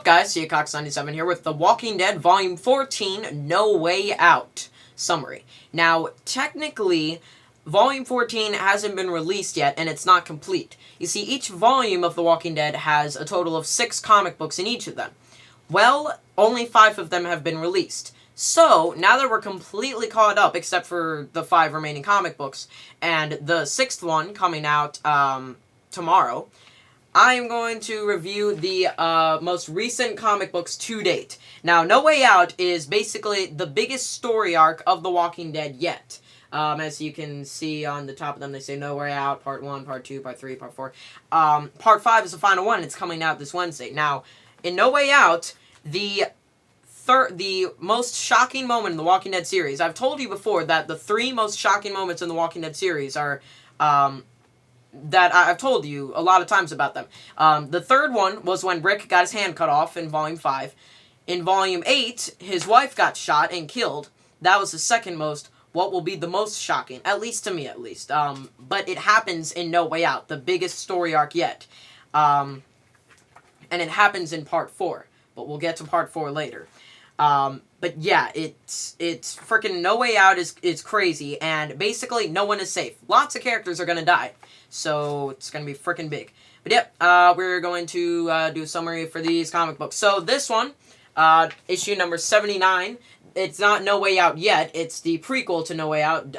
guys? Seacox97 here with The Walking Dead Volume 14, No Way Out summary. Now, technically, Volume 14 hasn't been released yet, and it's not complete. You see, each volume of The Walking Dead has a total of 6 comic books in each of them. Well, only 5 of them have been released. So, now that we're completely caught up, except for the 5 remaining comic books, and the 6th one coming out tomorrow, I am going to review the most recent comic books to date. Now, No Way Out is basically the biggest story arc of The Walking Dead yet. As you can see on the top of them, they say No Way Out, Part 1, Part 2, Part 3, Part 4. Part 5 is the final one. It's coming out this Wednesday. Now, in No Way Out, the most shocking moment in the Walking Dead series. I've told you before that the 3 most shocking moments in the Walking Dead series are that I've told you a lot of times about them. The third one was when Rick got his hand cut off in Volume 5. In Volume 8, his wife got shot and killed. That was the second most, what will be the most shocking, at least to me at least. But it happens in No Way Out, the biggest story arc yet. And it happens in Part 4, but we'll get to Part 4 later. But yeah, it's freaking No Way Out is crazy, and basically no one is safe. Lots of characters are gonna die, so it's gonna be freaking big. But yep, we're going to do a summary for these comic books. So this one, issue number 79, it's not No Way Out yet, it's the prequel to No Way Out,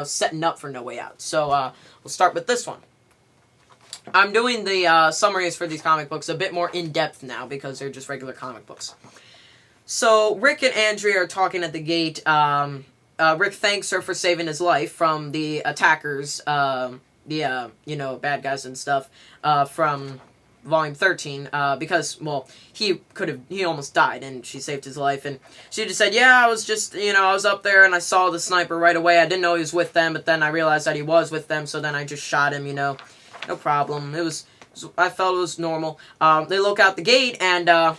setting up for No Way Out. So, we'll start with this one. I'm doing the summaries for these comic books a bit more in-depth now, because they're just regular comic books. So, Rick and Andrea are talking at the gate. Rick thanks her for saving his life from the attackers, bad guys and stuff, from Volume 13, because, well, he almost died, and she saved his life, and she just said, yeah, I was up there, and I saw the sniper right away. I didn't know he was with them, but then I realized that he was with them, so then I just shot him, no problem. I felt it was normal. They look out the gate, and,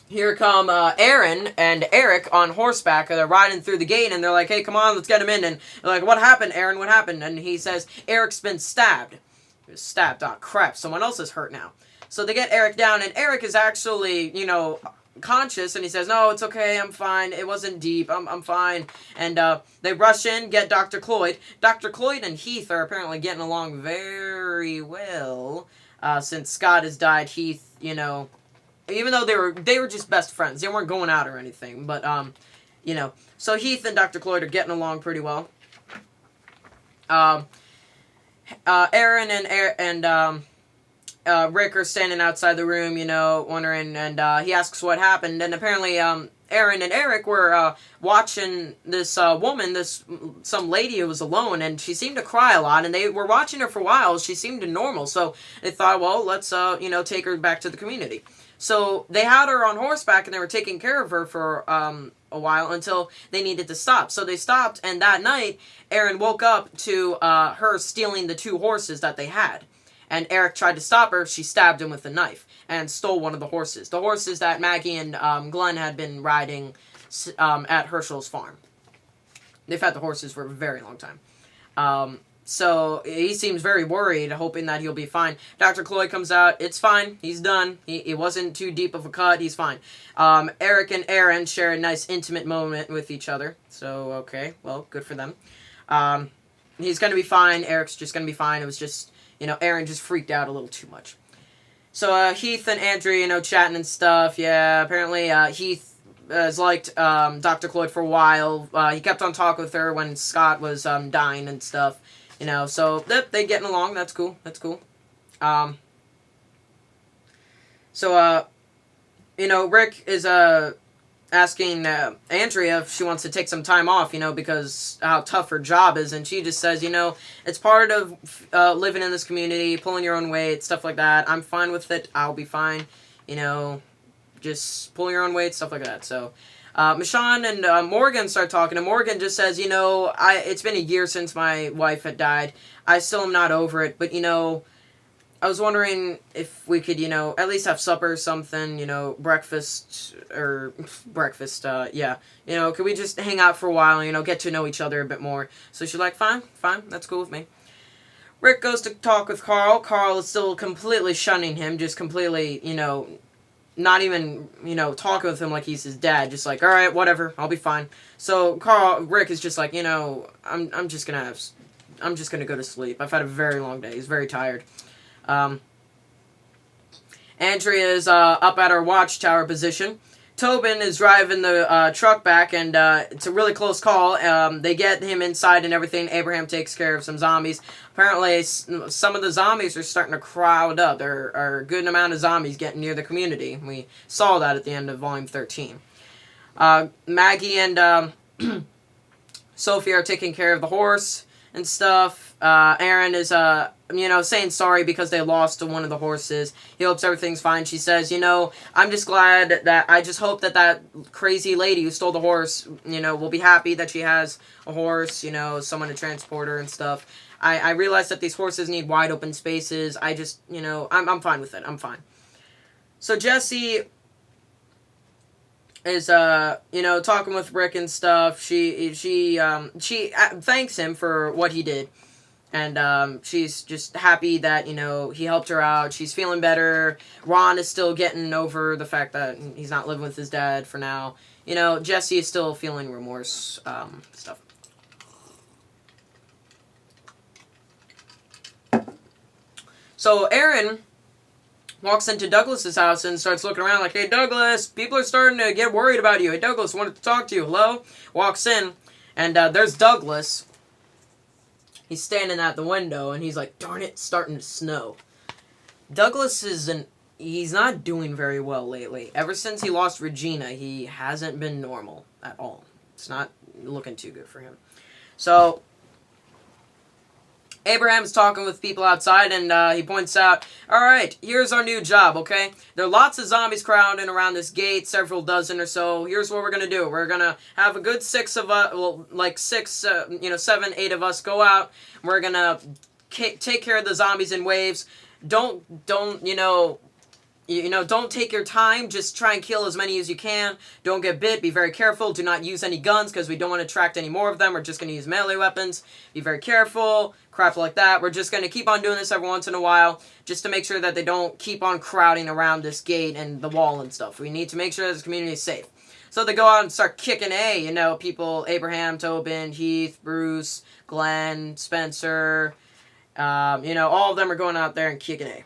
here come Aaron and Eric on horseback. They're riding through the gate, and they're like, hey, come on, let's get him in. And they're like, what happened, Aaron? What happened? And he says, Eric's been stabbed. He was stabbed. Oh, crap. Someone else is hurt now. So they get Eric down, and Eric is actually, conscious, and he says, no, it's okay, I'm fine. It wasn't deep. I'm fine. And they rush in, get Dr. Cloyd. Dr. Cloyd and Heath are apparently getting along very well. Since Scott has died, Heath, even though they were just best friends. They weren't going out or anything. But, so Heath and Dr. Cloyd are getting along pretty well. Aaron and Rick are standing outside the room, wondering, and he asks what happened. And apparently, Aaron and Eric were watching this woman, some lady who was alone, and she seemed to cry a lot, and they were watching her for a while. She seemed normal, so they thought, well, let's, take her back to the community. So they had her on horseback, and they were taking care of her for a while until they needed to stop. So they stopped, and that night, Aaron woke up to her stealing the 2 horses that they had. And Eric tried to stop her. She stabbed him with a knife and stole one of the horses. The horses that Maggie and Glenn had been riding at Herschel's farm. They've had the horses for a very long time. So he seems very worried, hoping that he'll be fine. Dr. Cloyd comes out. It's fine. He's done. It wasn't too deep of a cut. He's fine. Eric and Aaron share a nice intimate moment with each other. So, okay. Well, good for them. He's going to be fine. Eric's just going to be fine. It was just, Aaron just freaked out a little too much. So, Heath and Andrea, chatting and stuff. Yeah, apparently, Heath has liked Dr. Cloyd for a while. He kept on talking with her when Scott was dying and stuff. So they getting along. That's cool. That's cool. Rick is asking Andrea if she wants to take some time off, because how tough her job is, and she just says, it's part of living in this community, pulling your own weight, stuff like that. I'm fine with it. I'll be fine. Just pull your own weight, stuff like that. So Michonne and Morgan start talking, and Morgan just says, it's been a year since my wife had died. I still am not over it, but, I was wondering if we could, at least have supper or something, breakfast, yeah. Could we just hang out for a while, get to know each other a bit more? So she's like, fine, that's cool with me. Rick goes to talk with Carl. Carl is still completely shunning him, just completely, not even, talking with him like he's his dad. Just like, all right, whatever, I'll be fine. So Rick is just like, I'm just gonna go to sleep. I've had a very long day. He's very tired. Andrea is up at her watchtower position. Tobin is driving the truck back, and it's a really close call. They get him inside and everything. Abraham takes care of some zombies. Apparently, some of the zombies are starting to crowd up. There are a good amount of zombies getting near the community. We saw that at the end of Volume 13. Maggie and Sophie are taking care of the horse and stuff. Aaron is, saying sorry because they lost one of the horses. He hopes everything's fine. She says, I'm just glad that, I just hope that crazy lady who stole the horse, will be happy that she has a horse, someone to transport her and stuff. I realize that these horses need wide open spaces. I just, I'm fine with it. I'm fine. So Jesse is, talking with Rick and stuff. She thanks him for what he did. And she's just happy that, he helped her out. She's feeling better. Ron is still getting over the fact that he's not living with his dad for now. Jesse is still feeling remorse, stuff. So Aaron walks into Douglas's house and starts looking around like, hey, Douglas, people are starting to get worried about you. Hey, Douglas, wanted to talk to you. Hello? Walks in, and there's Douglas. He's standing at the window, and he's like, darn it, it's starting to snow. Douglas he's not doing very well lately. Ever since he lost Regina, he hasn't been normal at all. It's not looking too good for him. So Abraham's talking with people outside, and he points out, all right, here's our new job, okay? There are lots of zombies crowding around this gate, several dozen or so. Here's what we're going to do. We're going to have a good 6 of us, 7, 8 of us go out. We're going to take care of the zombies in waves. Don't take your time. Just try and kill as many as you can. Don't get bit. Be very careful. Do not use any guns because we don't want to attract any more of them. We're just going to use melee weapons. Be very careful. Crap like that. We're just going to keep on doing this every once in a while just to make sure that they don't keep on crowding around this gate and the wall and stuff. We need to make sure that this community is safe. So they go out and start kicking people, Abraham, Tobin, Heath, Bruce, Glenn, Spencer, all of them are going out there and kicking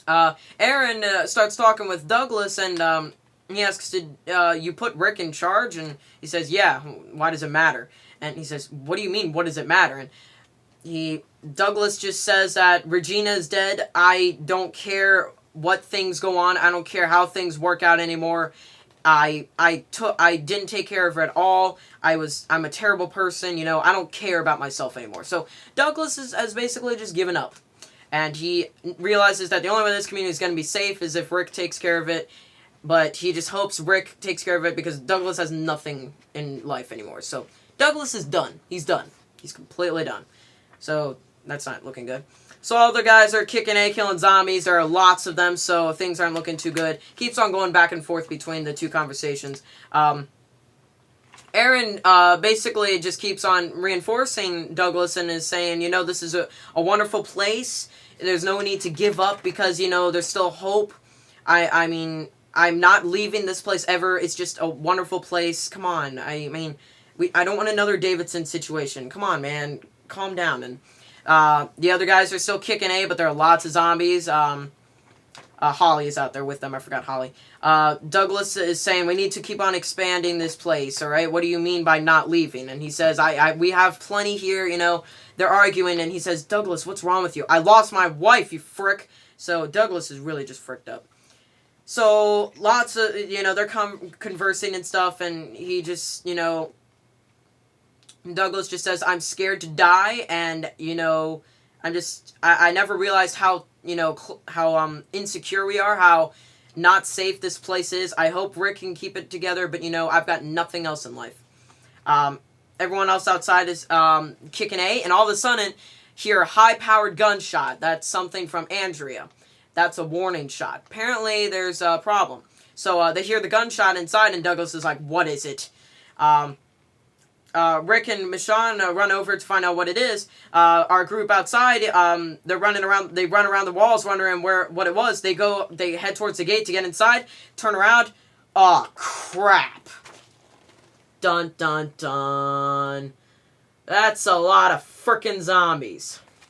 Aaron starts talking with Douglas, and he asks, did you put Rick in charge? And he says, yeah, why does it matter? And he says, what do you mean, what does it matter? And Douglas just says that Regina is dead. I don't care what things go on. I don't care how things work out anymore. I didn't take care of her at all. I'm a terrible person, I don't care about myself anymore. So Douglas has basically just given up. And he realizes that the only way this community is going to be safe is if Rick takes care of it. But he just hopes Rick takes care of it because Douglas has nothing in life anymore. So Douglas is done. He's done. He's completely done. So that's not looking good. So all the guys are kicking killing zombies. There are lots of them, so things aren't looking too good. Keeps on going back and forth between the two conversations. Aaron basically just keeps on reinforcing Douglas and is saying, this is a wonderful place. There's no need to give up because, there's still hope. I mean, I'm not leaving this place ever. It's just a wonderful place. Come on. I don't want another Davidson situation. Come on, man. Calm down. And the other guys are still kicking but there are lots of zombies. Holly is out there with them. I forgot Holly. Douglas is saying, we need to keep on expanding this place, all right? What do you mean by not leaving? And he says, we have plenty here, They're arguing, and he says, Douglas, what's wrong with you? I lost my wife, you frick. So Douglas is really just fricked up. So lots of, they're conversing and stuff, and he just, Douglas just says, I'm scared to die, and, I never realized how how insecure we are, how not safe this place is. I hope Rick can keep it together, but I've got nothing else in life. Everyone else outside is kicking and all of a sudden hear a high-powered gunshot. That's something from Andrea. That's a warning shot. Apparently there's a problem. So they hear the gunshot inside, and Douglas is like, what is it? Rick and Michonne run over to find out what it is. Our group outside, they're running around. They run around the walls, wondering what it was. They head towards the gate to get inside. Turn around. Oh crap! Dun dun dun. That's a lot of frickin' zombies.